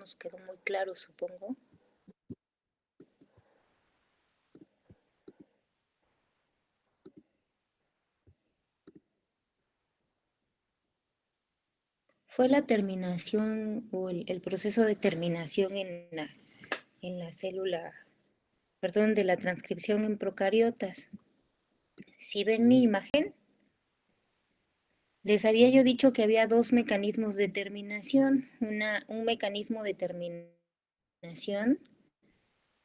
nos quedó muy claro, supongo. Fue la terminación o el proceso de terminación en la célula, perdón, de la transcripción en procariotas. Si ven mi imagen, les había yo dicho que había dos mecanismos de terminación. Un mecanismo de terminación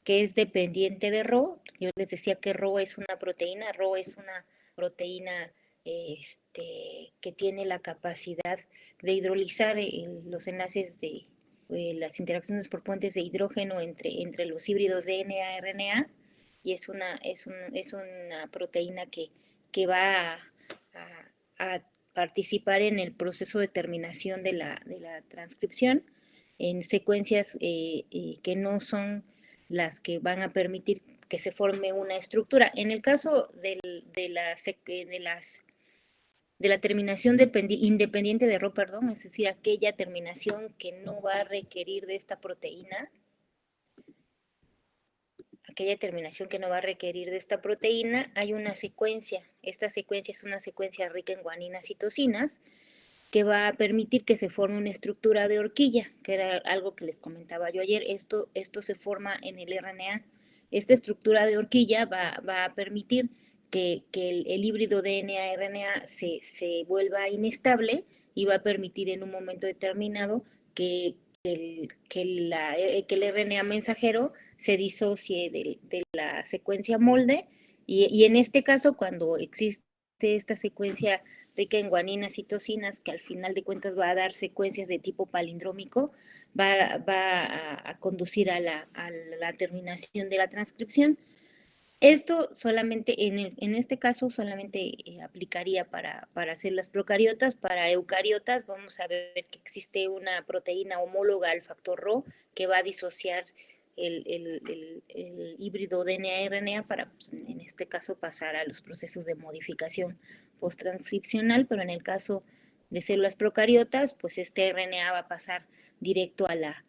que es dependiente de Rho. Yo les decía que Rho es una proteína. Rho es una proteína que tiene la capacidad de hidrolizar los enlaces de las interacciones por puentes de hidrógeno entre los híbridos DNA-RNA, y es una proteína que va a participar en el proceso de terminación de la transcripción en secuencias que no son las que van a permitir que se forme una estructura. En el caso de la terminación independiente de Rho, perdón, es decir, aquella terminación que no va a requerir de esta proteína, hay una secuencia. Esta secuencia es una secuencia rica en guaninas y citosinas que va a permitir que se forme una estructura de horquilla, que era algo que les comentaba yo ayer. Esto se forma en el RNA. Esta estructura de horquilla va a permitir que el híbrido DNA-RNA se vuelva inestable, y va a permitir en un momento determinado que el RNA mensajero se disocie de la secuencia molde, y en este caso, cuando existe esta secuencia rica en guaninas y citosinas, que al final de cuentas va a dar secuencias de tipo palindrómico, va a conducir a la terminación de la transcripción. Esto solamente, en este caso, solamente aplicaría para células procariotas. Para eucariotas vamos a ver que existe una proteína homóloga al factor Rho que va a disociar el híbrido DNA-RNA para, pues, en este caso, pasar a los procesos de modificación posttranscripcional, pero en el caso de células procariotas, pues este RNA va a pasar directo a la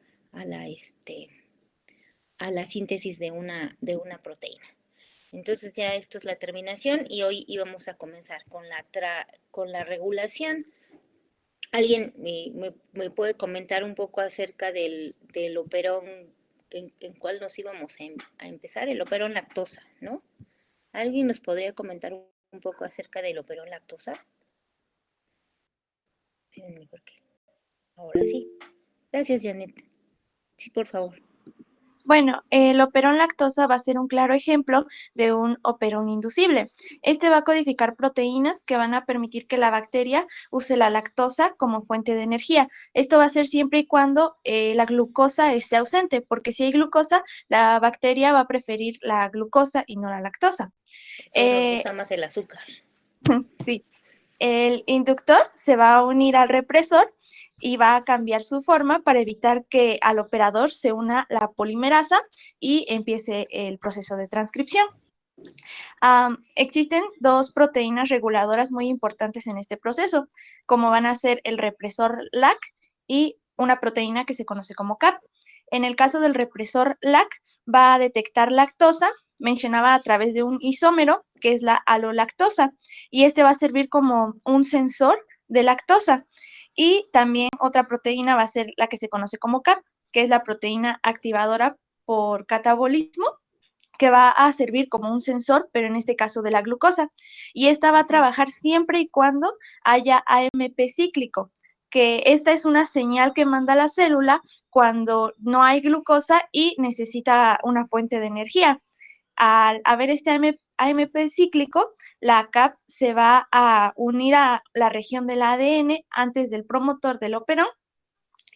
síntesis de una proteína. Entonces ya esto es la terminación, y hoy íbamos a comenzar con la regulación. ¿Alguien me puede comentar un poco acerca del operón en cuál nos íbamos a empezar? El operón lactosa, ¿no? ¿Alguien nos podría comentar un poco acerca del operón lactosa? Espérenme, porque ahora sí. Gracias, Janet. Sí, por favor. Bueno, el operón lactosa va a ser un claro ejemplo de un operón inducible. Este va a codificar proteínas que van a permitir que la bacteria use la lactosa como fuente de energía. Esto va a ser siempre y cuando la glucosa esté ausente, porque si hay glucosa, la bacteria va a preferir la glucosa y no la lactosa. Todos nos gusta más el azúcar. Sí. El inductor se va a unir al represor y va a cambiar su forma para evitar que al operador se una la polimerasa y empiece el proceso de transcripción. Existen dos proteínas reguladoras muy importantes en este proceso, como van a ser el represor LAC y una proteína que se conoce como CAP. En el caso del represor LAC, va a detectar lactosa, mencionaba a través de un isómero, que es la alolactosa, y este va a servir como un sensor de lactosa. Y también otra proteína va a ser la que se conoce como CAP, que es la proteína activadora por catabolismo, que va a servir como un sensor, pero en este caso de la glucosa. Y esta va a trabajar siempre y cuando haya AMP cíclico, que esta es una señal que manda la célula cuando no hay glucosa y necesita una fuente de energía. Al haber este AMP cíclico, la CAP se va a unir a la región del ADN antes del promotor del operón,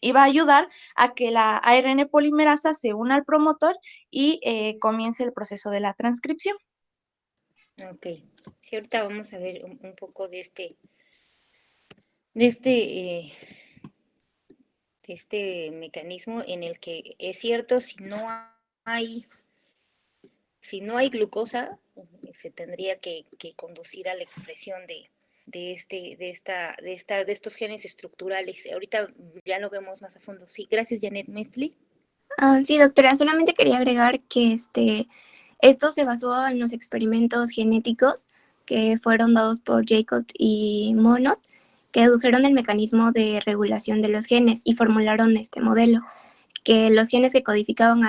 y va a ayudar a que la ARN polimerasa se una al promotor y comience el proceso de la transcripción. Ok. Sí, ahorita vamos a ver un poco de este mecanismo en el que es cierto, hay, si no hay glucosa, se tendría que conducir a la expresión de estos genes estructurales. Ahorita ya lo vemos más a fondo. Sí, gracias, Janet Mestley. Sí, doctora, solamente quería agregar que esto se basó en los experimentos genéticos que fueron dados por Jacob y Monod, que dedujeron el mecanismo de regulación de los genes y formularon este modelo, que los genes que codificaban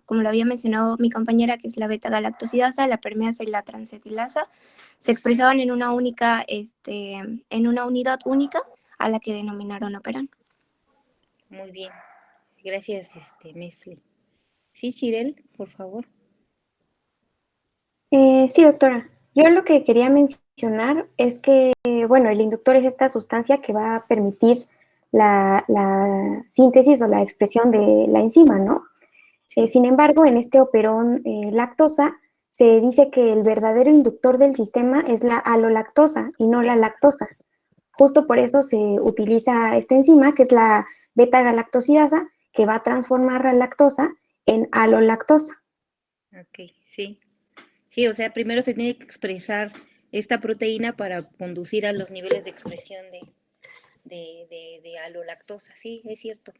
como lo había mencionado mi compañera, que es la beta-galactosidasa, la permeasa y la transetilasa, se expresaban en una unidad única a la que denominaron operón. Muy bien. Gracias, Mestley. Sí, Chirel, por favor. Sí, doctora. Yo lo que quería mencionar es que, bueno, el inductor es esta sustancia que va a permitir la síntesis o la expresión de la enzima, ¿no? Sin embargo, en este operón lactosa se dice que el verdadero inductor del sistema es la alolactosa y no la lactosa. Justo por eso se utiliza esta enzima, que es la beta-galactosidasa, que va a transformar la lactosa en alolactosa. Ok, sí. Sí, o sea, primero se tiene que expresar esta proteína para conducir a los niveles de expresión de alolactosa. Sí, es cierto.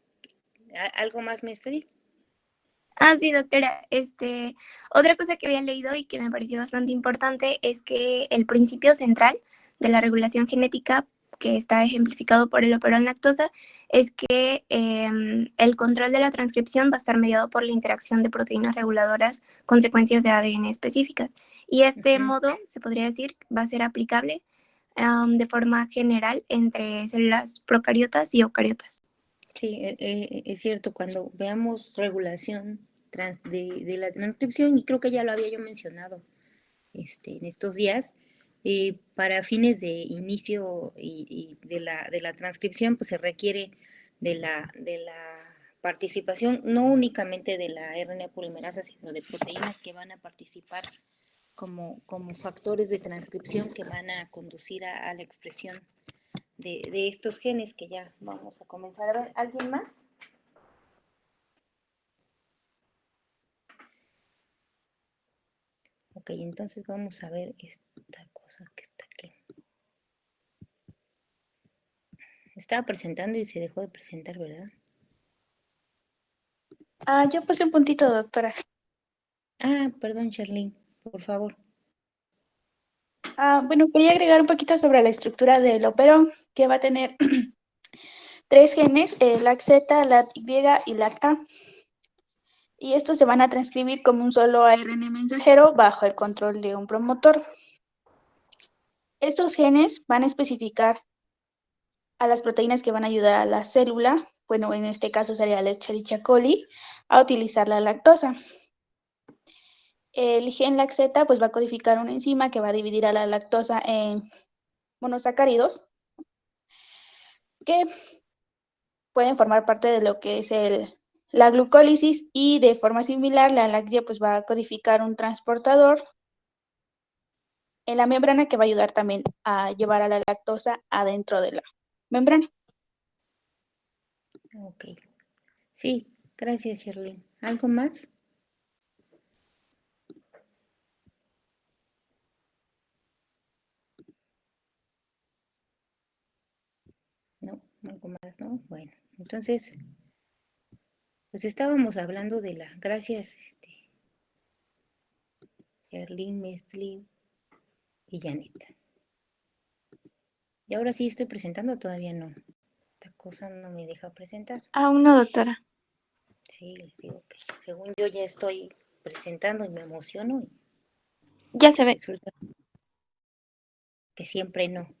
¿Algo más, Mestley? Sí, doctora. Otra cosa que había leído y que me pareció bastante importante es que el principio central de la regulación genética, que está ejemplificado por el operón lactosa, es que el control de la transcripción va a estar mediado por la interacción de proteínas reguladoras con secuencias de ADN específicas. Y este modo, se podría decir, va a ser aplicable de forma general entre células procariotas y eucariotas. Sí, es cierto, cuando veamos regulación de la transcripción, y creo que ya lo había yo mencionado en estos días, para fines de inicio y de la transcripción, pues se requiere de la participación no únicamente de la RNA polimerasa, sino de proteínas que van a participar como factores de transcripción que van a conducir a la expresión de estos genes que ya vamos a comenzar a ver. ¿Alguien más? Ok, entonces vamos a ver esta cosa que está aquí. Estaba presentando y se dejó de presentar, ¿verdad? Yo puse un puntito, doctora. Perdón, Charlene, por favor. Bueno, quería agregar un poquito sobre la estructura del operón, que va a tener 3 genes, LAC-Z, LAC-Y y LAC-A. Y estos se van a transcribir como un solo ARN mensajero bajo el control de un promotor. Estos genes van a especificar a las proteínas que van a ayudar a la célula, bueno, en este caso sería la Escherichia coli, a utilizar la lactosa. El gen LAC-Z pues va a codificar una enzima que va a dividir a la lactosa en monosacáridos que pueden formar parte de lo que es la glucólisis, y de forma similar la LAC-Y pues va a codificar un transportador en la membrana que va a ayudar también a llevar a la lactosa adentro de la membrana. Ok. Sí, gracias, Charlene. ¿Algo más? No, algo más, ¿no? Bueno, entonces, pues estábamos hablando de la... Gracias, Charlene, Mestley y Janet. Y ahora sí estoy presentando, todavía no. Esta cosa no me deja presentar. Aún no, doctora. Sí, les digo que según yo ya estoy presentando y me emociono y Ya se ve. resulta que siempre no.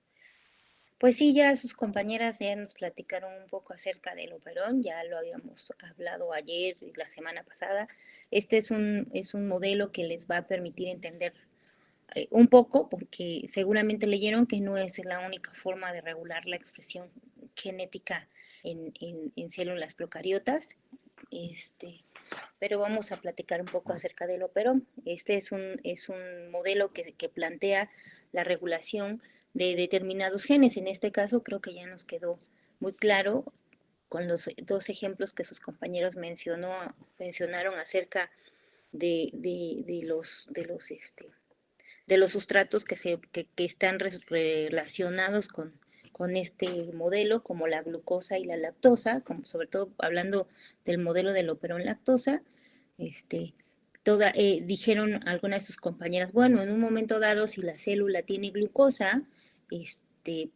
Pues sí, ya sus compañeras ya nos platicaron un poco acerca del operón, ya lo habíamos hablado ayer y la semana pasada. Este es un modelo que les va a permitir entender un poco, porque seguramente leyeron que no es la única forma de regular la expresión genética en células procariotas. Pero vamos a platicar un poco acerca del operón. Este es un modelo que plantea la regulación de determinados genes. En este caso creo que ya nos quedó muy claro con los 2 ejemplos que sus compañeros mencionaron acerca de los de los sustratos que están relacionados con este modelo, como la glucosa y la lactosa, como sobre todo hablando del modelo del operón lactosa. Dijeron algunas de sus compañeras, bueno, en un momento dado, si la célula tiene glucosa,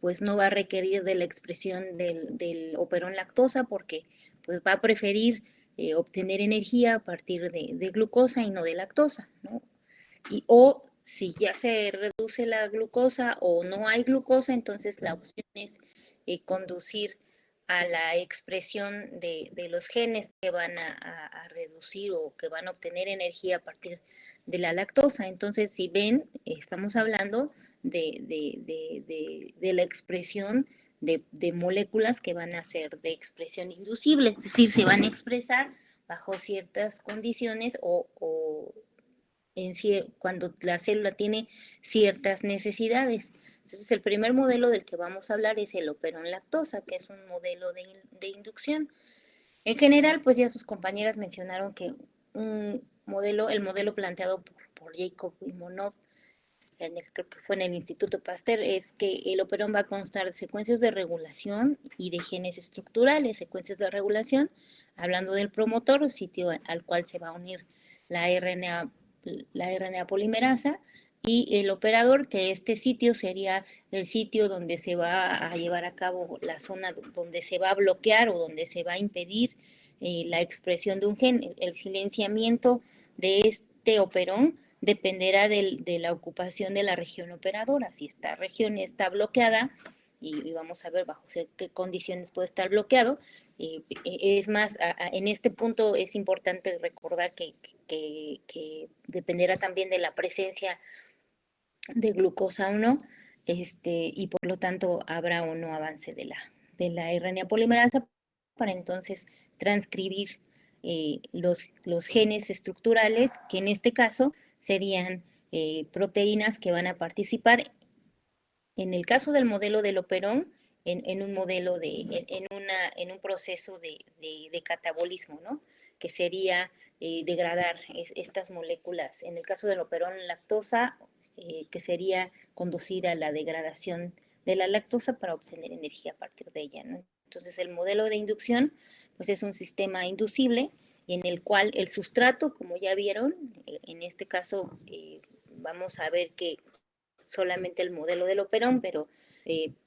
pues no va a requerir de la expresión del operón lactosa, porque pues va a preferir obtener energía a partir de glucosa y no de lactosa, ¿no? O si ya se reduce la glucosa o no hay glucosa, entonces la opción es conducir a la expresión de los genes que van a reducir o que van a obtener energía a partir de la lactosa. Entonces, si ven, estamos hablando de la expresión de moléculas que van a ser de expresión inducible, es decir, se van a expresar bajo ciertas condiciones o cuando la célula tiene ciertas necesidades. Entonces, el primer modelo del que vamos a hablar es el operón lactosa, que es un modelo de inducción. En general, pues ya sus compañeras mencionaron que el modelo planteado por Jacob y Monod, creo que fue en el Instituto Pasteur, es que el operón va a constar de secuencias de regulación y de genes estructurales. Secuencias de regulación, hablando del promotor, sitio al cual se va a unir la RNA polimerasa, y el operador, que este sitio sería el sitio donde se va a llevar a cabo la zona donde se va a bloquear o donde se va a impedir la expresión de un gen. El silenciamiento de este operón dependerá de la ocupación de la región operadora. Si esta región está bloqueada, y vamos a ver bajo qué condiciones puede estar bloqueado. Es más, en este punto es importante recordar que dependerá también de la presencia de glucosa o no, y por lo tanto habrá o no avance de la RNA polimerasa para entonces transcribir los genes estructurales, que en este caso serían proteínas que van a participar, en el caso del modelo del operón, en un proceso de catabolismo, ¿no? Que sería degradar estas moléculas. En el caso del operón lactosa, que sería conducir a la degradación de la lactosa para obtener energía a partir de ella, ¿no? Entonces, el modelo de inducción, pues es un sistema inducible en el cual el sustrato, como ya vieron, en este caso vamos a ver que solamente el modelo del operón, pero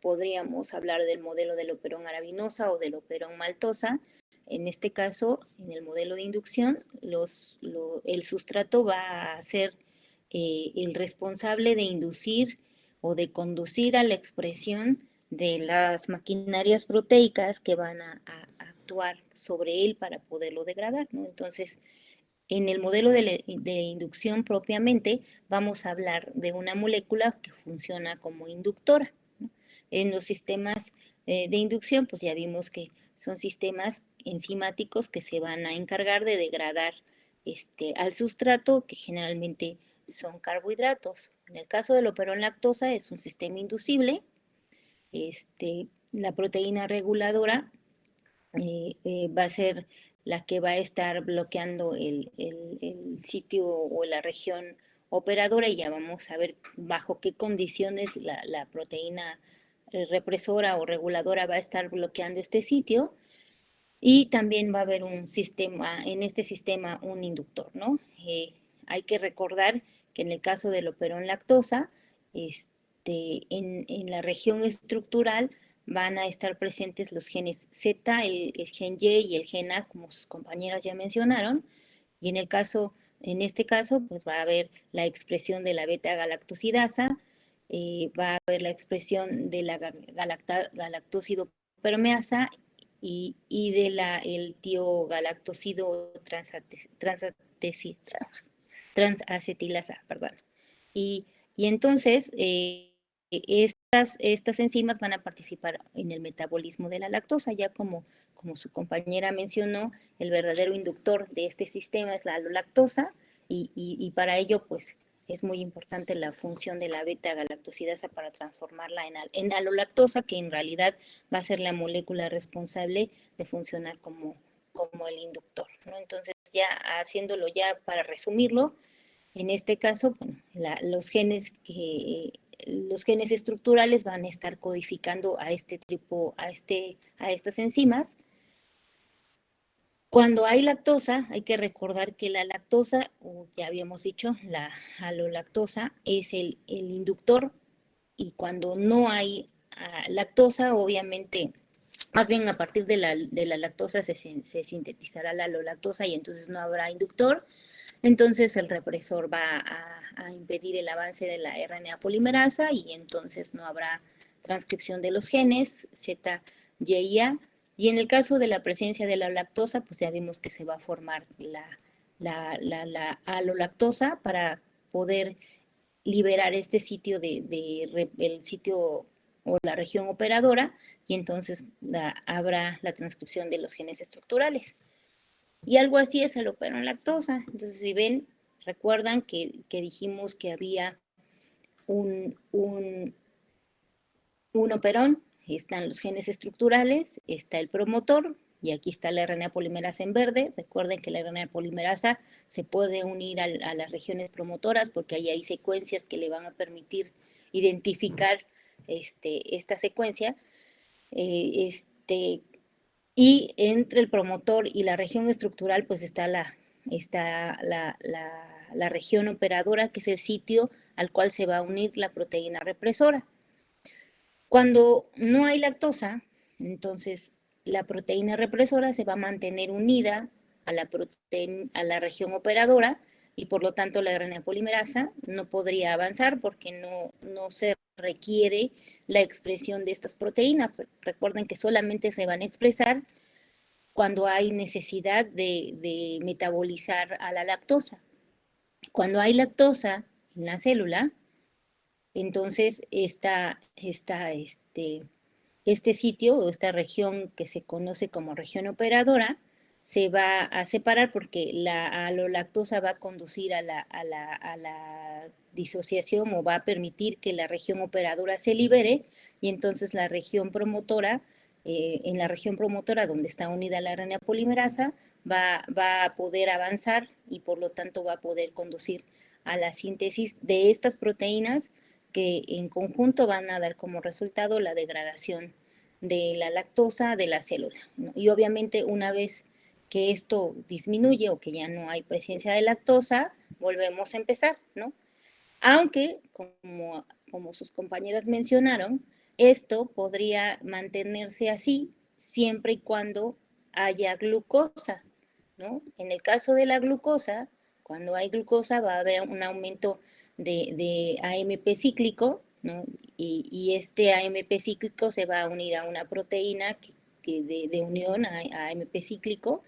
podríamos hablar del modelo del operón arabinosa o del operón maltosa. En este caso, en el modelo de inducción, el sustrato va a ser el responsable de inducir o de conducir a la expresión de las maquinarias proteicas que van a actuar sobre él para poderlo degradar, ¿no? Entonces, en el modelo de inducción propiamente, vamos a hablar de una molécula que funciona como inductora, ¿no? En los sistemas de inducción, pues ya vimos que son sistemas enzimáticos que se van a encargar de degradar al sustrato, que generalmente son carbohidratos. En el caso del operón lactosa es un sistema inducible. La proteína reguladora va a ser la que va a estar bloqueando el sitio o la región operadora, y ya vamos a ver bajo qué condiciones la proteína represora o reguladora va a estar bloqueando este sitio. Y también va a haber un sistema, en este sistema un inductor, ¿no? Hay que recordar que en el caso del operón lactosa, en la región estructural van a estar presentes los genes Z, el gen Y y el gen A, como sus compañeras ya mencionaron. Y en este caso, pues va a haber la expresión de la beta-galactosidasa, va a haber la expresión de la galactósido permeasa y el tiogalactosido transacetilasa, perdón. Y entonces, estas enzimas van a participar en el metabolismo de la lactosa, ya como su compañera mencionó, el verdadero inductor de este sistema es la alolactosa, y para ello, pues, es muy importante la función de la beta-galactosidasa para transformarla en alolactosa, que en realidad va a ser la molécula responsable de funcionar como el inductor, ¿no? Entonces, ya haciéndolo ya para resumirlo, en este caso, bueno, los genes estructurales van a estar codificando a estas enzimas. Cuando hay lactosa, hay que recordar que la lactosa, o ya habíamos dicho, la alolactosa, es el inductor, y cuando no hay lactosa, obviamente, más bien a partir de la lactosa se sintetizará la alolactosa y entonces no habrá inductor. Entonces el represor va a impedir el avance de la RNA polimerasa y entonces no habrá transcripción de los genes Z, Y y A. Y en el caso de la presencia de la lactosa, pues ya vimos que se va a formar la alolactosa para poder liberar este sitio el sitio o la región operadora, y entonces habrá la transcripción de los genes estructurales. Y algo así es el operón lactosa. Entonces, si ven, recuerdan que dijimos que había un operón, están los genes estructurales, está el promotor, y aquí está la RNA polimerasa en verde. Recuerden que la RNA polimerasa se puede unir a las regiones promotoras porque ahí hay secuencias que le van a permitir identificar esta secuencia. Y entre el promotor y la región estructural, pues está la región operadora, que es el sitio al cual se va a unir la proteína represora. Cuando no hay lactosa, entonces la proteína represora se va a mantener unida a la región operadora, y por lo tanto la RNA polimerasa no podría avanzar porque no se requiere la expresión de estas proteínas. Recuerden que solamente se van a expresar cuando hay necesidad de metabolizar a la lactosa. Cuando hay lactosa en la célula, entonces este sitio o esta región que se conoce como región operadora se va a separar porque la alolactosa va a conducir a la disociación, o va a permitir que la región operadora se libere, y entonces la región promotora, en la región promotora donde está unida la RNA polimerasa, va a poder avanzar y por lo tanto va a poder conducir a la síntesis de estas proteínas que en conjunto van a dar como resultado la degradación de la lactosa de la célula, ¿no? Y obviamente una vez que esto disminuye o que ya no hay presencia de lactosa, volvemos a empezar, ¿no? Aunque, como sus compañeras mencionaron, esto podría mantenerse así siempre y cuando haya glucosa, ¿no? En el caso de la glucosa, cuando hay glucosa va a haber un aumento de AMP cíclico, ¿no? Y este AMP cíclico se va a unir a una proteína de unión a AMP cíclico.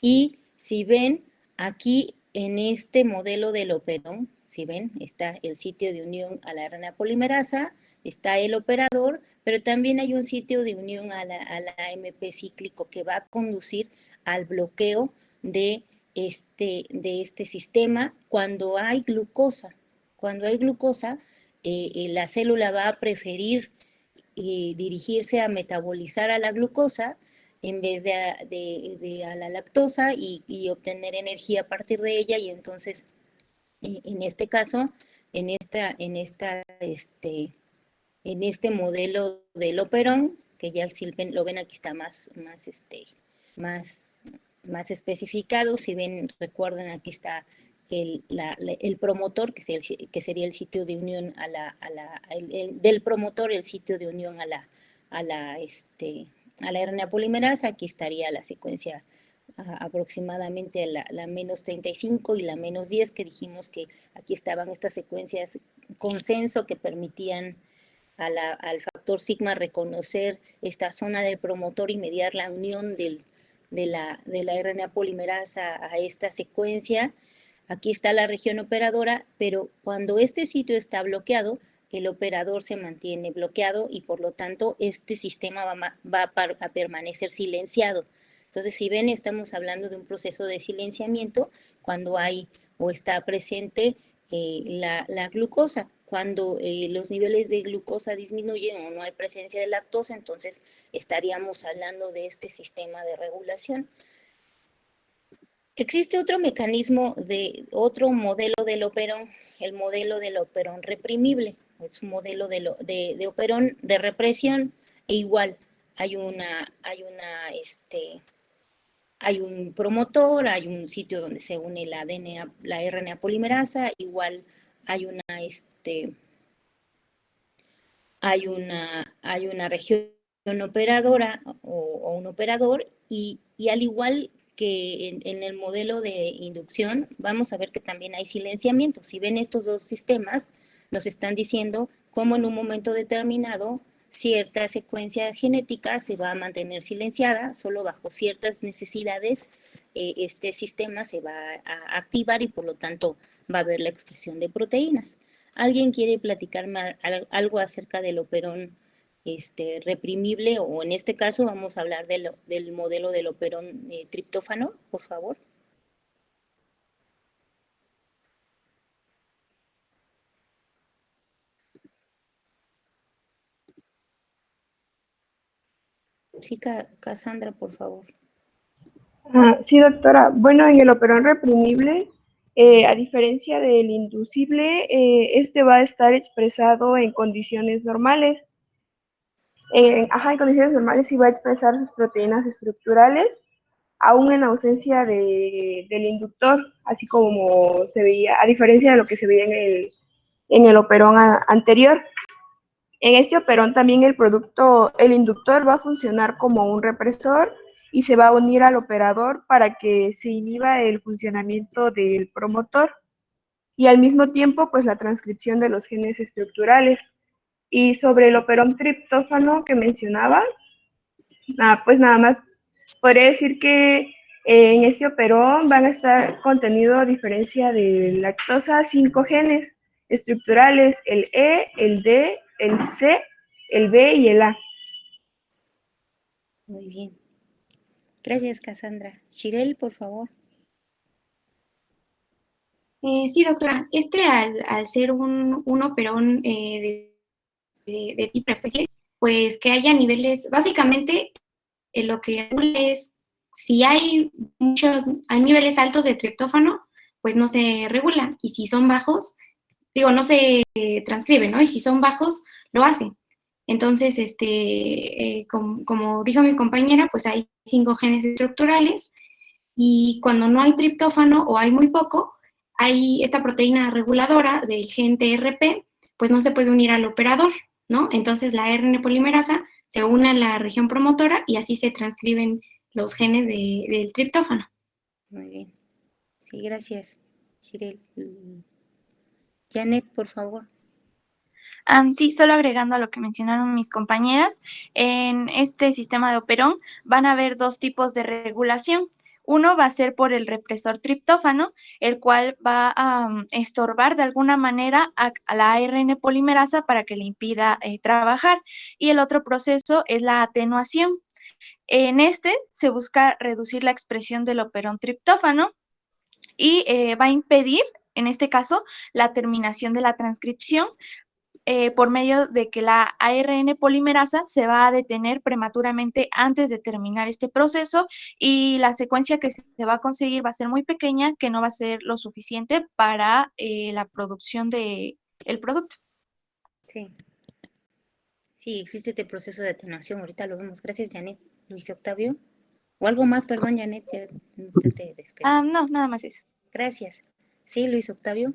Y si ven aquí en este modelo del operón, si ven, está el sitio de unión a la RNA polimerasa, está el operador, pero también hay un sitio de unión a la AMP cíclico que va a conducir al bloqueo de este sistema cuando hay glucosa. Cuando hay glucosa, la célula va a preferir dirigirse a metabolizar a la glucosa en vez de a la lactosa, y obtener energía a partir de ella, y entonces en este caso, en este modelo del operón, que ya si lo ven aquí está más especificado. Si ven, recuerden, aquí está el promotor, que sería el sitio de unión del promotor, el sitio de unión a la RNA polimerasa. Aquí estaría la secuencia aproximadamente la menos 35 y la menos 10, que dijimos que aquí estaban estas secuencias consenso que permitían al factor sigma reconocer esta zona del promotor y mediar la unión de la RNA polimerasa a esta secuencia. Aquí está la región operadora, pero cuando este sitio está bloqueado, el operador se mantiene bloqueado y por lo tanto este sistema va a permanecer silenciado. Entonces, si ven, estamos hablando de un proceso de silenciamiento cuando hay o está presente la glucosa. Cuando los niveles de glucosa disminuyen o no hay presencia de lactosa, entonces estaríamos hablando de este sistema de regulación. Existe otro mecanismo otro modelo del operón, el modelo del operón reprimible. Es un modelo de operón de represión e igual hay un promotor, hay un sitio donde se une la DNA, la RNA polimerasa, igual hay hay una región operadora o un operador y al igual que en el modelo de inducción, vamos a ver que también hay silenciamiento. Si ven estos dos sistemas, nos están diciendo cómo en un momento determinado cierta secuencia genética se va a mantener silenciada, solo bajo ciertas necesidades este sistema se va a activar y por lo tanto va a haber la expresión de proteínas. ¿Alguien quiere platicarme algo acerca del operón reprimible o en este caso vamos a hablar del modelo del operón triptófano, por favor? Sí, Cassandra, por favor. Sí, doctora. Bueno, en el operón reprimible, a diferencia del inducible, este va a estar expresado en condiciones normales. En condiciones normales sí va a expresar sus proteínas estructurales, aún en ausencia del inductor, así como se veía, a diferencia de lo que se veía en el operón anterior. En este operón también el inductor va a funcionar como un represor y se va a unir al operador para que se inhiba el funcionamiento del promotor y al mismo tiempo pues la transcripción de los genes estructurales. Y sobre el operón triptófano que mencionaba, pues nada más podría decir que en este operón van a estar contenido, a diferencia de lactosa, 5 genes estructurales: el E, el D, el C, el B y el A. Muy bien. Gracias, Cassandra. Shirel, por favor. Sí, doctora. Al ser un operón de tipo especie, pues que haya niveles, básicamente lo que regula es si hay niveles altos de triptófano, pues no se regula, y si son bajos, no se transcribe, ¿no? Y si son bajos, lo hace. Entonces, como dijo mi compañera, pues hay 5 genes estructurales y cuando no hay triptófano o hay muy poco, hay esta proteína reguladora del gen TRP, pues no se puede unir al operador, ¿no? Entonces la RNA polimerasa se une a la región promotora y así se transcriben los genes del triptófano. Muy bien. Sí, gracias, Shirel. Janet, por favor. Sí, solo agregando a lo que mencionaron mis compañeras, en este sistema de operón van a haber 2 tipos de regulación. Uno va a ser por el represor triptófano, el cual va a estorbar de alguna manera a la ARN polimerasa para que le impida trabajar. Y el otro proceso es la atenuación. En este se busca reducir la expresión del operón triptófano y va a impedir, en este caso, la terminación de la transcripción por medio de que la ARN polimerasa se va a detener prematuramente antes de terminar este proceso y la secuencia que se va a conseguir va a ser muy pequeña, que no va a ser lo suficiente para la producción del producto. Sí. Sí, existe este proceso de atenuación. Ahorita lo vemos. Gracias, Janet. Luis Octavio. O algo más, perdón, Janet, ya no te despedí. No, nada más eso. Gracias. Sí, Luis Octavio.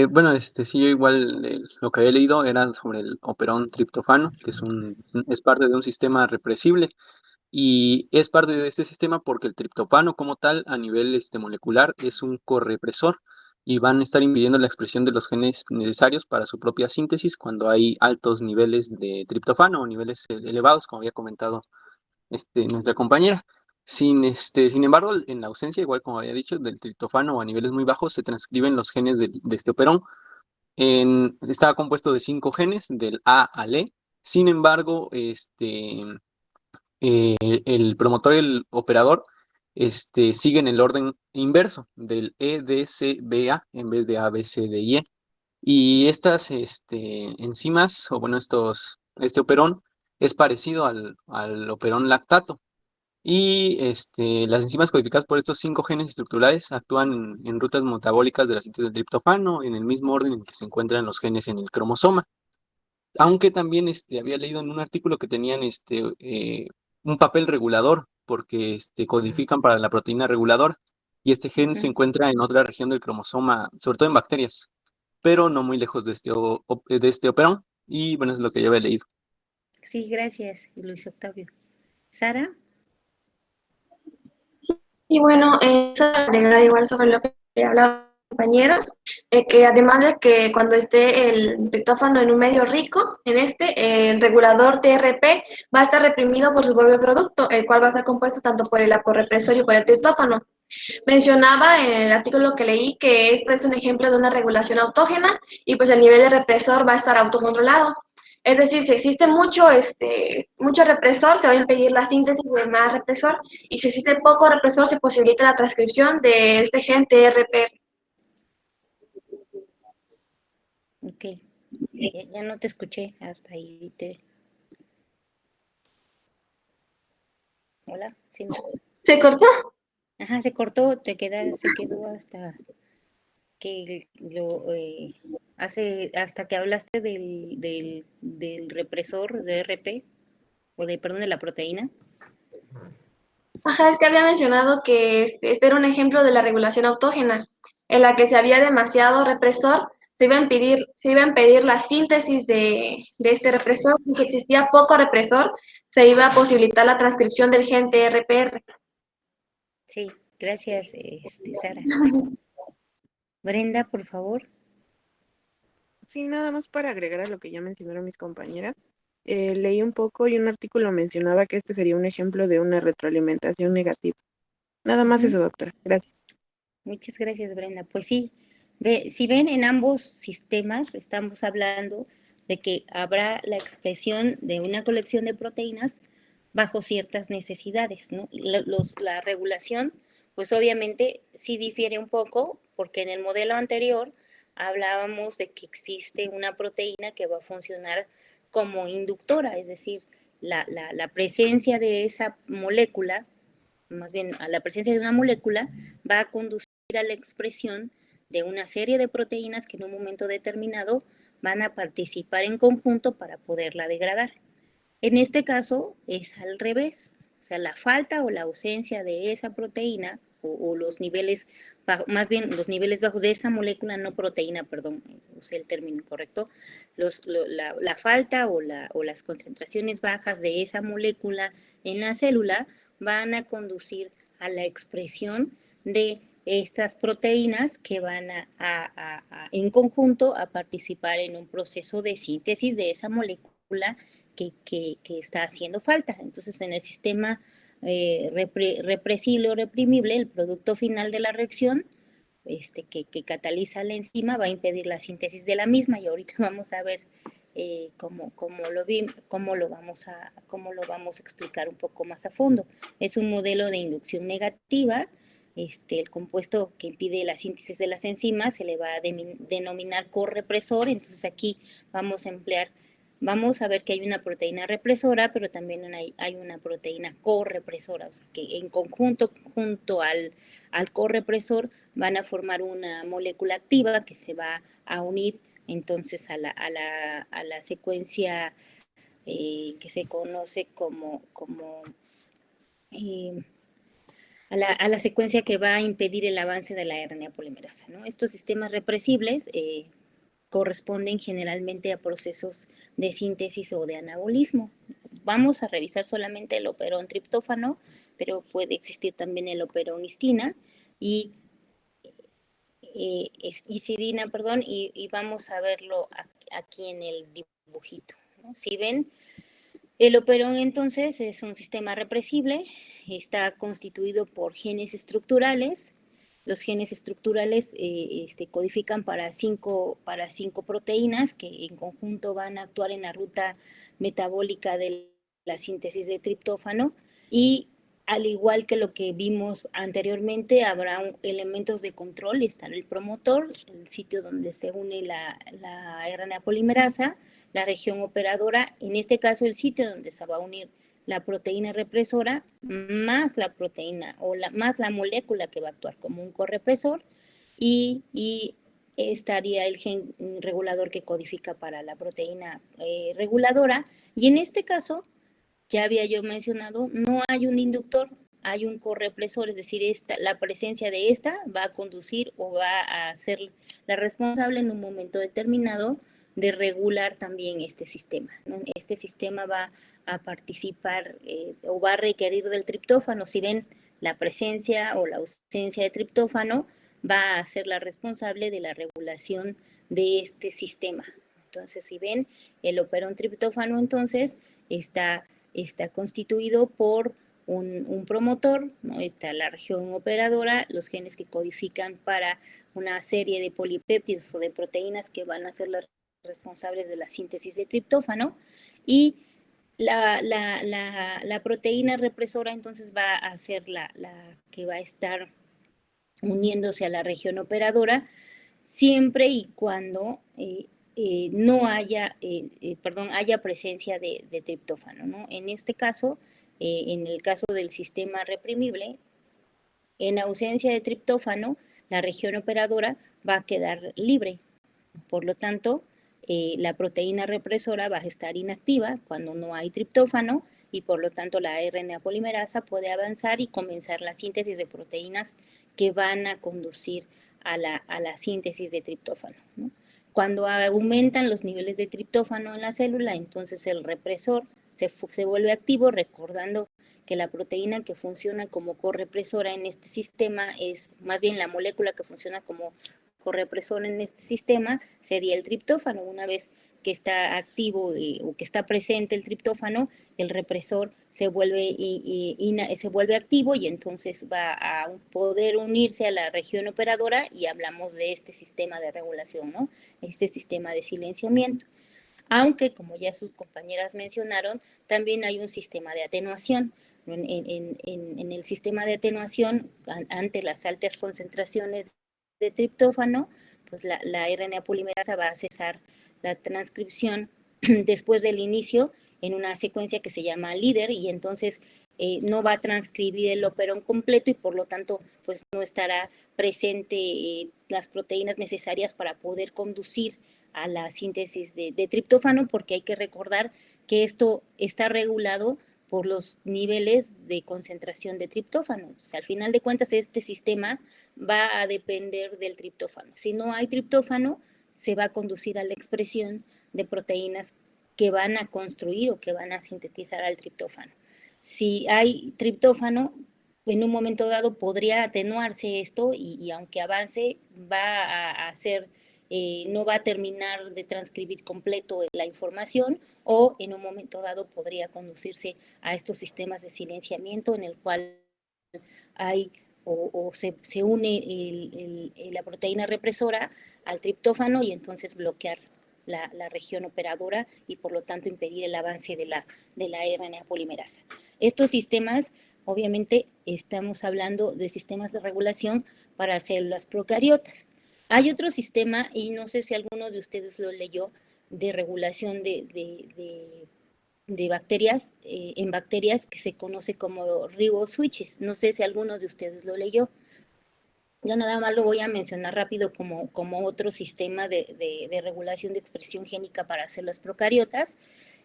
Bueno, sí, yo igual lo que había leído era sobre el operón triptófano, que es parte de un sistema represible y es parte de este sistema porque el triptófano como tal a nivel molecular es un correpresor y van a estar impidiendo la expresión de los genes necesarios para su propia síntesis cuando hay altos niveles de triptófano o niveles elevados, como había comentado nuestra compañera. Sin embargo, en la ausencia, igual como había dicho, del triptófano o a niveles muy bajos, se transcriben los genes de este operón. Está compuesto de 5 genes, del A al E. Sin embargo, el promotor y el operador siguen el orden inverso del E, D, C, B, A en vez de A, B, C, D y E. Y estas enzimas, o bueno, este operón es parecido al operón lactato. Y las enzimas codificadas por estos 5 genes estructurales actúan en rutas metabólicas de la síntesis del triptofano en el mismo orden en que se encuentran los genes en el cromosoma. Aunque también había leído en un artículo que tenían un papel regulador, porque codifican para la proteína reguladora, y este gen se encuentra en otra región del cromosoma, sobre todo en bacterias, pero no muy lejos de este operón, y bueno, es lo que yo había leído. Sí, gracias, Luis Octavio. Sara. Y bueno, eso agregar igual sobre lo que hablaban los compañeros, que además de que cuando esté el triptófano en un medio rico, el regulador TRP va a estar reprimido por su propio producto, el cual va a estar compuesto tanto por el aporrepresor y por el triptófano. Mencionaba en el artículo que leí que esto es un ejemplo de una regulación autógena y pues el nivel de represor va a estar autocontrolado. Es decir, si existe mucho represor, se va a impedir la síntesis de más represor, y si existe poco represor, se posibilita la transcripción de este gen TRPR. Ok, ya no te escuché hasta ahí. Hola, ¿sí? ¿Se cortó? Ajá, se cortó, se quedó hasta que hasta que hablaste del represor de RP, perdón, de la proteína. Ajá, es que había mencionado que este era un ejemplo de la regulación autógena, en la que si había demasiado represor, se iba a impedir la síntesis de este represor, y si existía poco represor, se iba a posibilitar la transcripción del gen TRPR. Sí, gracias, Sara. Brenda, por favor. Sí, nada más para agregar a lo que ya mencionaron mis compañeras. Leí un poco y un artículo mencionaba que este sería un ejemplo de una retroalimentación negativa. Nada más eso, doctora. Gracias. Muchas gracias, Brenda. Pues sí, si ven, en ambos sistemas estamos hablando de que habrá la expresión de una colección de proteínas bajo ciertas necesidades, ¿no? La regulación, pues obviamente sí difiere un poco, porque en el modelo anterior hablábamos de que existe una proteína que va a funcionar como inductora, es decir, la presencia de esa molécula, más bien a la presencia de una molécula, va a conducir a la expresión de una serie de proteínas que en un momento determinado van a participar en conjunto para poderla degradar. En este caso es al revés, o sea, la falta o la ausencia de esa proteína o los niveles, más bien los niveles bajos de esa molécula, no proteína, perdón, usé el término incorrecto, la falta o las concentraciones bajas de esa molécula en la célula van a conducir a la expresión de estas proteínas que van en conjunto a participar en un proceso de síntesis de esa molécula que está haciendo falta. Entonces, en el sistema represible o reprimible, el producto final de la reacción que cataliza la enzima va a impedir la síntesis de la misma, y ahorita vamos a ver cómo lo vamos a explicar un poco más a fondo. Es un modelo de inducción negativa. El compuesto que impide la síntesis de las enzimas se le va a denominar correpresor. Entonces aquí vamos a ver que hay una proteína represora, pero también hay una proteína correpresora, o sea que en conjunto, junto al correpresor, van a formar una molécula activa que se va a unir entonces a la secuencia que se conoce a la secuencia que va a impedir el avance de la RNA polimerasa, ¿no? Estos sistemas represibles corresponden generalmente a procesos de síntesis o de anabolismo. Vamos a revisar solamente el operón triptófano, pero puede existir también el operón histina y hicidina, perdón, y vamos a verlo aquí en el dibujito, ¿no? Si ven, el operón entonces es un sistema represible, está constituido por genes estructurales. Los genes estructurales codifican para cinco proteínas que en conjunto van a actuar en la ruta metabólica de la síntesis de triptófano, y al igual que lo que vimos anteriormente, habrá elementos de control. Estará el promotor, el sitio donde se une la RNA polimerasa, la región operadora, en este caso el sitio donde se va a unir la proteína represora más la proteína o más la molécula que va a actuar como un correpresor y estaría el gen regulador que codifica para la proteína reguladora. Y en este caso, ya había yo mencionado, no hay un inductor, hay un correpresor, es decir, la presencia de esta va a conducir o va a ser la responsable en un momento determinado de regular también este sistema, ¿no? Este sistema va a participar o va a requerir del triptófano. Si ven, la presencia o la ausencia de triptófano va a ser la responsable de la regulación de este sistema. Entonces, si ven, el operón triptófano entonces está constituido por un promotor, ¿no? Está la región operadora, los genes que codifican para una serie de polipéptidos o de proteínas que van a ser las responsables de la síntesis de triptófano, y la proteína represora entonces va a ser la que va a estar uniéndose a la región operadora siempre y cuando no haya, haya presencia de triptófano, ¿no? En este caso, en el caso del sistema reprimible, en ausencia de triptófano, la región operadora va a quedar libre. Por lo tanto, la proteína represora va a estar inactiva cuando no hay triptófano y por lo tanto la RNA polimerasa puede avanzar y comenzar la síntesis de proteínas que van a conducir a la síntesis de triptófano, ¿no? Cuando aumentan los niveles de triptófano en la célula, entonces el represor se vuelve activo, recordando que la proteína que funciona como correpresora en este sistema es más bien la molécula que funciona como correpresora en este sistema sería el triptófano. Una vez que está activo o que está presente el triptófano, el represor se vuelve activo y entonces va a poder unirse a la región operadora y hablamos de este sistema de regulación, ¿no? Este sistema de silenciamiento. Aunque, como ya sus compañeras mencionaron, también hay un sistema de atenuación. En el sistema de atenuación, ante las altas concentraciones de triptófano, pues la RNA polimerasa va a cesar la transcripción después del inicio en una secuencia que se llama líder y entonces no va a transcribir el operón completo y por lo tanto pues no estará presente las proteínas necesarias para poder conducir a la síntesis de triptófano, porque hay que recordar que esto está regulado por los niveles de concentración de triptófano. O sea, al final de cuentas, este sistema va a depender del triptófano. Si no hay triptófano, se va a conducir a la expresión de proteínas que van a construir o que van a sintetizar al triptófano. Si hay triptófano, en un momento dado podría atenuarse esto y aunque avance, va a hacer... no va a terminar de transcribir completo la información o en un momento dado podría conducirse a estos sistemas de silenciamiento en el cual hay se une la proteína represora al triptófano y entonces bloquear la región operadora y por lo tanto impedir el avance de la RNA polimerasa. Estos sistemas, obviamente, estamos hablando de sistemas de regulación para células procariotas. Hay otro sistema, y no sé si alguno de ustedes lo leyó, de regulación de bacterias, en bacterias que se conoce como riboswitches. No sé si alguno de ustedes lo leyó. Yo nada más lo voy a mencionar rápido como otro sistema de regulación de expresión génica para células procariotas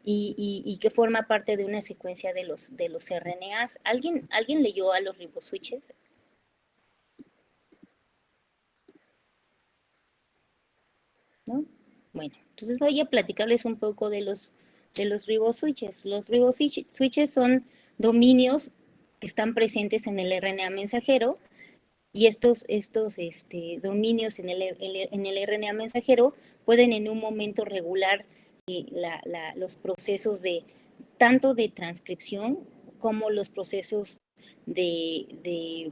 y que forma parte de una secuencia de los RNAs. ¿Alguien leyó a los riboswitches? ¿No? Bueno, entonces voy a platicarles un poco de los riboswitches. Los riboswitches son dominios que están presentes en el RNA mensajero y estos dominios en el RNA mensajero pueden en un momento regular los procesos tanto de transcripción como los procesos de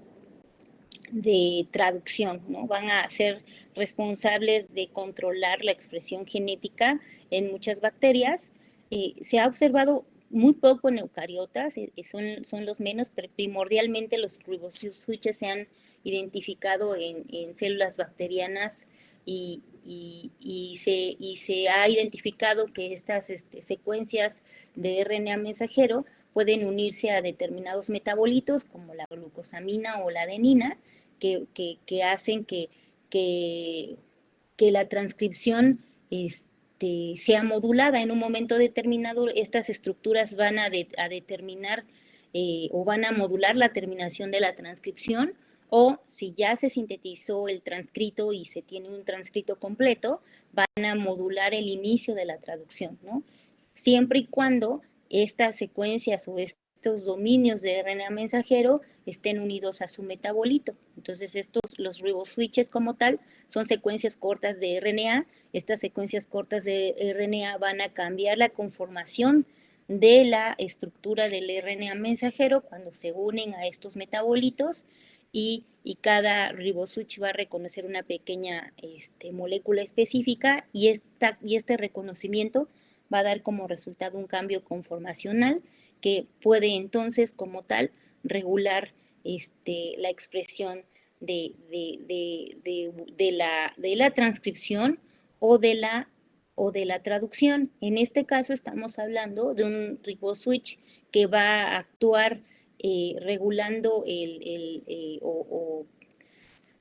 traducción, ¿no? Van a ser responsables de controlar la expresión genética en muchas bacterias. Se ha observado muy poco en eucariotas, son los menos, pero primordialmente los riboswitches se han identificado en células bacterianas y se ha identificado que estas secuencias de RNA mensajero pueden unirse a determinados metabolitos como la glucosamina o la adenina, que hacen que la transcripción sea modulada. En un momento determinado, estas estructuras van a determinar o van a modular la terminación de la transcripción, o si ya se sintetizó el transcrito y se tiene un transcrito completo, van a modular el inicio de la traducción, ¿no? Siempre y cuando estas secuencias o estos dominios de RNA mensajero estén unidos a su metabolito. Entonces, los riboswitches como tal, son secuencias cortas de RNA. Estas secuencias cortas de RNA van a cambiar la conformación de la estructura del RNA mensajero cuando se unen a estos metabolitos, y cada riboswitch va a reconocer una pequeña molécula específica, y este reconocimiento va a dar como resultado un cambio conformacional que puede entonces como tal regular la expresión de la transcripción o de la traducción. En este caso estamos hablando de un riboswitch que va a actuar regulando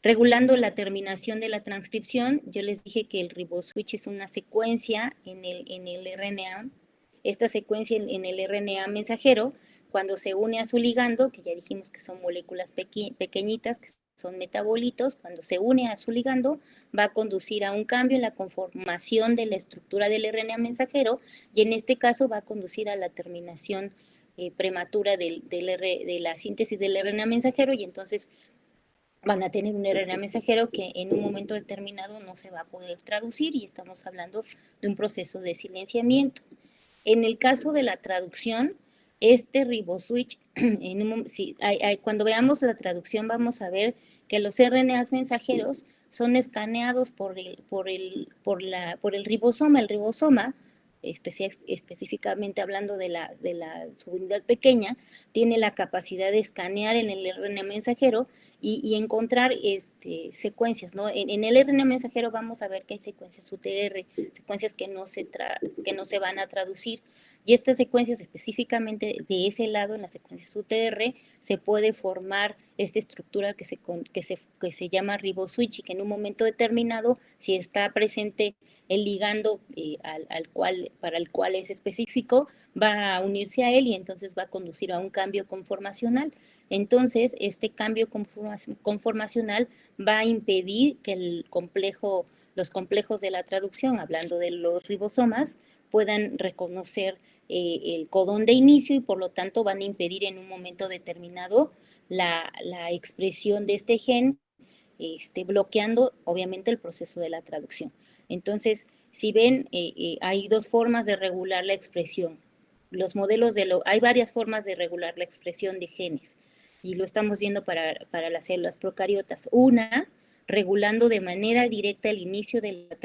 regulando la terminación de la transcripción. Yo les dije que el riboswitch es una secuencia en el RNA. Esta secuencia en el RNA mensajero, cuando se une a su ligando, que ya dijimos que son moléculas pequeñitas, que son metabolitos, cuando se une a su ligando, va a conducir a un cambio en la conformación de la estructura del RNA mensajero, y en este caso va a conducir a la terminación prematura de la síntesis del RNA mensajero, y entonces van a tener un RNA mensajero que en un momento determinado no se va a poder traducir, y estamos hablando de un proceso de silenciamiento. En el caso de la traducción, este riboswitch, cuando veamos la traducción vamos a ver que los RNAs mensajeros son escaneados por el ribosoma. El ribosoma, específicamente hablando de la subunidad pequeña, tiene la capacidad de escanear en el RNA mensajero y encontrar secuencias, ¿no? En el RNA mensajero vamos a ver que hay secuencias UTR, secuencias que no se van a traducir, y estas secuencias específicamente de ese lado, en las secuencias UTR, se puede formar esta estructura que se llama riboswitch, y que en un momento determinado, si está presente el ligando para el cual es específico, va a unirse a él, y entonces va a conducir a un cambio conformacional. Entonces, este cambio conformacional va a impedir que los complejos de la traducción, hablando de los ribosomas, puedan reconocer el codón de inicio, y por lo tanto van a impedir en un momento determinado la expresión de este gen, bloqueando obviamente el proceso de la traducción. Entonces, si ven, hay dos formas de regular la expresión. Hay varias formas de regular la expresión de genes, y lo estamos viendo para las células procariotas. Una, regulando de manera directa el inicio de la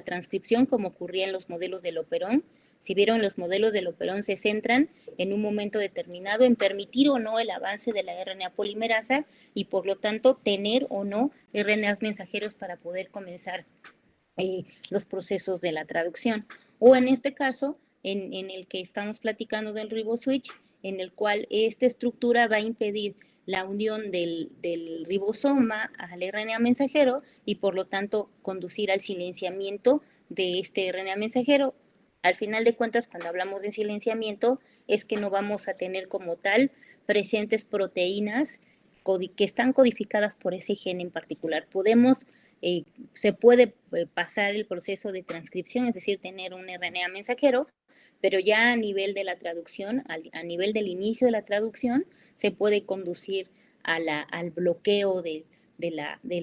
transcripción, como ocurría en los modelos del operón. Si vieron, los modelos del operón se centran en un momento determinado en permitir o no el avance de la RNA polimerasa, y por lo tanto tener o no RNAs mensajeros para poder comenzar los procesos de la traducción. O en este caso, en el que estamos platicando del riboswitch, en el cual esta estructura va a impedir la unión del ribosoma al RNA mensajero, y por lo tanto conducir al silenciamiento de este RNA mensajero. Al final de cuentas, cuando hablamos de silenciamiento, es que no vamos a tener como tal presentes proteínas que están codificadas por ese gen en particular. Se puede pasar el proceso de transcripción, es decir, tener un RNA mensajero, pero ya a nivel de la traducción, a nivel del inicio de la traducción, se puede conducir al bloqueo del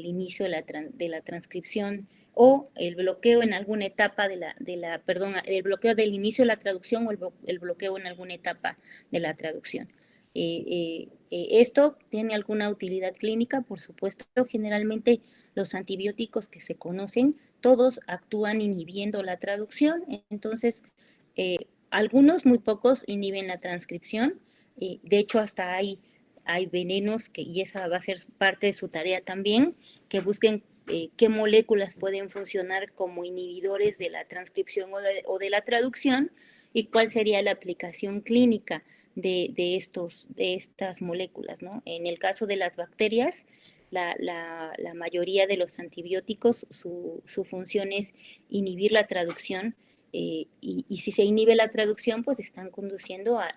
inicio de la transcripción, o el bloqueo en alguna etapa el bloqueo del inicio de la traducción, o el bloqueo en alguna etapa de la traducción. Esto tiene alguna utilidad clínica, por supuesto. Generalmente los antibióticos que se conocen, todos actúan inhibiendo la traducción. Entonces, algunos, muy pocos, inhiben la transcripción. De hecho, hasta hay venenos, y esa va a ser parte de su tarea también, que busquen qué moléculas pueden funcionar como inhibidores de la transcripción o de la traducción, y cuál sería la aplicación clínica de estas moléculas, ¿no? En el caso de las bacterias, la mayoría de los antibióticos, su función es inhibir la traducción, y si se inhibe la traducción, pues están conduciendo a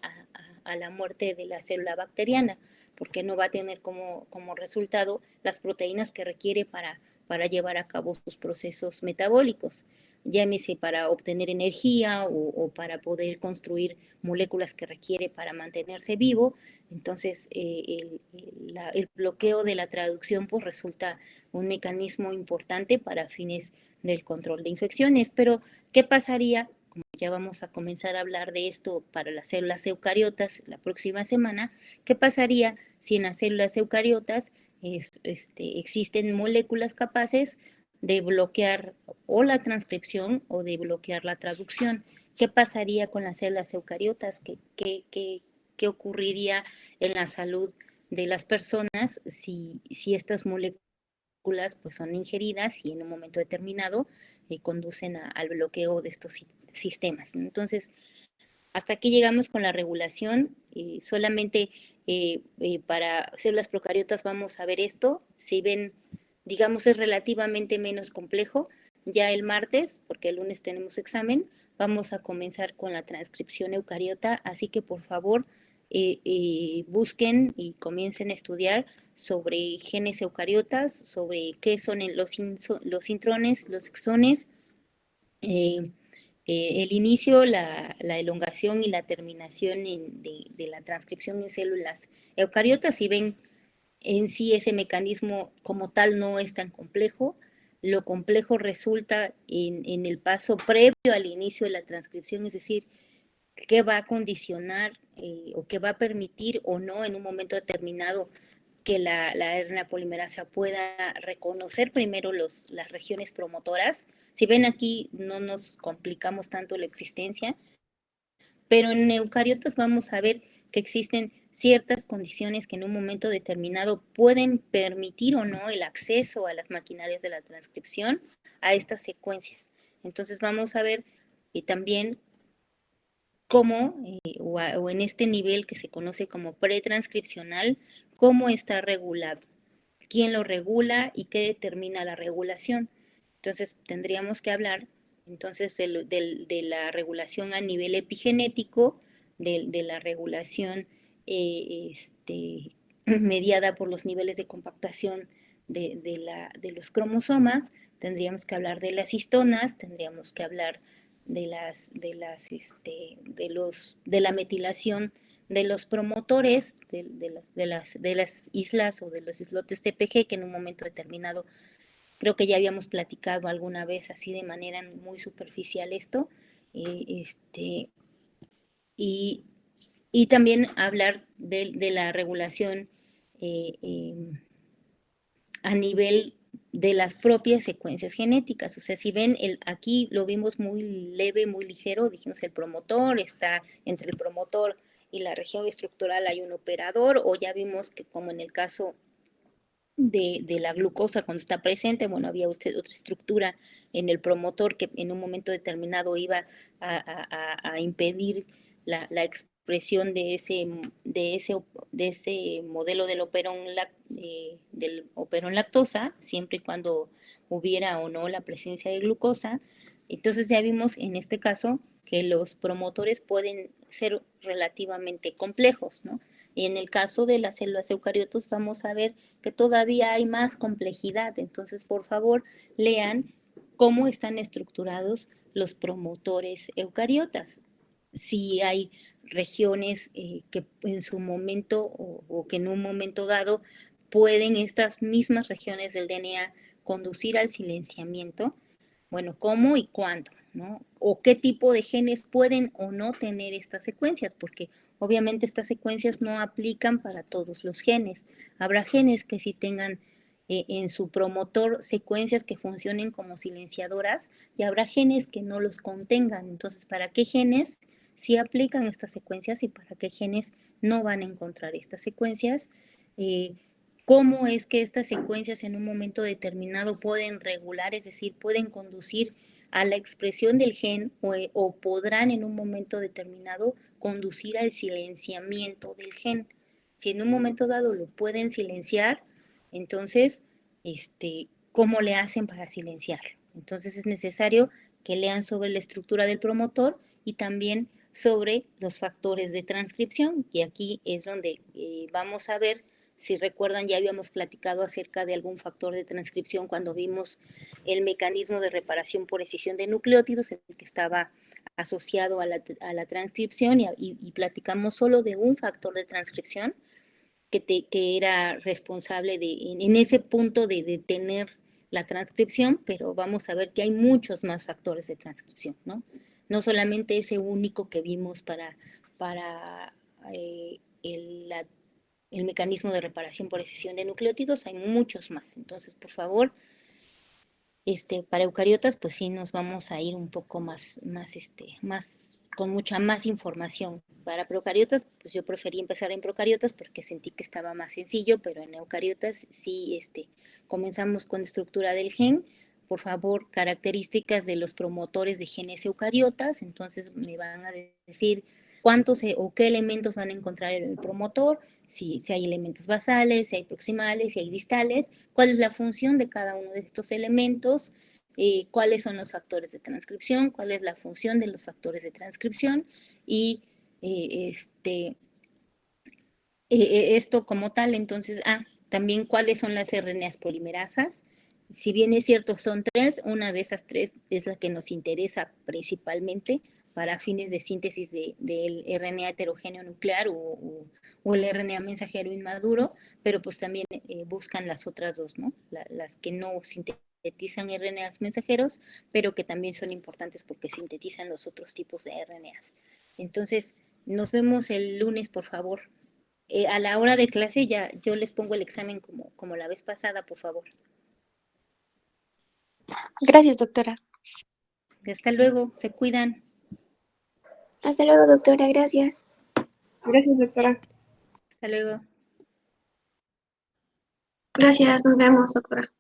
la muerte de la célula bacteriana, porque no va a tener como resultado las proteínas que requiere para llevar a cabo sus procesos metabólicos, llámese para obtener energía o para poder construir moléculas que requiere para mantenerse vivo. Entonces, el bloqueo de la traducción pues resulta un mecanismo importante para fines del control de infecciones. Pero, ¿qué pasaría? Como ya vamos a comenzar a hablar de esto para las células eucariotas la próxima semana, ¿qué pasaría si en las células eucariotas existen moléculas capaces de bloquear o la transcripción o de bloquear la traducción? ¿Qué pasaría con las células eucariotas? ¿Qué ocurriría en la salud de las personas si estas moléculas pues son ingeridas y en un momento determinado conducen al bloqueo de estos sistemas? Entonces, hasta aquí llegamos con la regulación. Solamente para células procariotas vamos a ver esto. Si ven, digamos, es relativamente menos complejo. Ya el martes, porque el lunes tenemos examen, vamos a comenzar con la transcripción eucariota, así que por favor busquen y comiencen a estudiar sobre genes eucariotas, sobre qué son los intrones, los exones, el inicio, la elongación y la terminación de la transcripción en células eucariotas. Si ven, en sí ese mecanismo como tal no es tan complejo. Lo complejo resulta en el paso previo al inicio de la transcripción, es decir, qué va a condicionar o qué va a permitir o no en un momento determinado que la RNA polimerasa pueda reconocer primero las regiones promotoras. Si ven aquí, no nos complicamos tanto la existencia, pero en eucariotas vamos a ver que existen ciertas condiciones que en un momento determinado pueden permitir o no el acceso a las maquinarias de la transcripción a estas secuencias. Entonces vamos a ver también cómo, o en este nivel que se conoce como pretranscripcional, cómo está regulado, quién lo regula y qué determina la regulación. Entonces tendríamos que hablar entonces de la regulación a nivel epigenético, de la regulación mediada por los niveles de compactación de los cromosomas. Tendríamos que hablar de las histonas, tendríamos que hablar de la metilación de los promotores, de las islas o de los islotes TPG, que en un momento determinado creo que ya habíamos platicado alguna vez así de manera muy superficial esto, y también hablar de la regulación a nivel de las propias secuencias genéticas. O sea, si ven, aquí lo vimos muy leve, muy ligero, dijimos el promotor, está entre el promotor y la región estructural hay un operador, o ya vimos que como en el caso de la glucosa cuando está presente, bueno, había otra estructura en el promotor que en un momento determinado iba a impedir la expresión de ese modelo del operón lactosa, siempre y cuando hubiera o no la presencia de glucosa. Entonces ya vimos en este caso que los promotores pueden ser relativamente complejos, ¿no? Y en el caso de las células eucariotas vamos a ver que todavía hay más complejidad. Entonces, por favor, lean cómo están estructurados los promotores eucariotas. Si hay regiones que en su momento o que en un momento dado pueden estas mismas regiones del DNA conducir al silenciamiento, bueno, ¿cómo y cuándo? ¿No? O qué tipo de genes pueden o no tener estas secuencias, porque obviamente estas secuencias no aplican para todos los genes. Habrá genes que sí tengan en su promotor secuencias que funcionen como silenciadoras y habrá genes que no los contengan. Entonces, ¿para qué genes sí aplican estas secuencias y para qué genes no van a encontrar estas secuencias? ¿Cómo es que estas secuencias en un momento determinado pueden regular, es decir, pueden conducir a la expresión del gen o podrán en un momento determinado conducir al silenciamiento del gen. Si en un momento dado lo pueden silenciar, entonces, ¿cómo le hacen para silenciarlo? Entonces es necesario que lean sobre la estructura del promotor y también sobre los factores de transcripción, y aquí es donde vamos a ver, si recuerdan, ya habíamos platicado acerca de algún factor de transcripción cuando vimos el mecanismo de reparación por escisión de nucleótidos, el que estaba asociado a la transcripción, y platicamos solo de un factor de transcripción que era responsable en ese punto de detener la transcripción, pero vamos a ver que hay muchos más factores de transcripción, ¿no? No solamente ese único que vimos para el mecanismo de reparación por escisión de nucleótidos, hay muchos más. Entonces, por favor, para eucariotas, pues sí nos vamos a ir un poco más, con mucha más información. Para procariotas, pues yo preferí empezar en procariotas porque sentí que estaba más sencillo, pero en eucariotas sí, comenzamos con estructura del gen. Por favor, características de los promotores de genes eucariotas. Entonces me van a decir cuántos o qué elementos van a encontrar en el promotor, si hay elementos basales, si hay proximales, si hay distales, cuál es la función de cada uno de estos elementos, cuáles son los factores de transcripción, cuál es la función de los factores de transcripción y esto como tal. Entonces, también cuáles son las RNAs polimerasas. Si bien es cierto, son 3, una de esas 3 es la que nos interesa principalmente para fines de síntesis del RNA heterogéneo nuclear o el RNA mensajero inmaduro, pero pues también buscan las otras 2, ¿no? Las que no sintetizan RNAs mensajeros, pero que también son importantes porque sintetizan los otros tipos de RNAs. Entonces, nos vemos el lunes, por favor. A la hora de clase ya yo les pongo el examen como la vez pasada, por favor. Gracias, doctora. Hasta luego, se cuidan. Hasta luego, doctora, gracias. Gracias, doctora. Hasta luego. Gracias, nos vemos, doctora.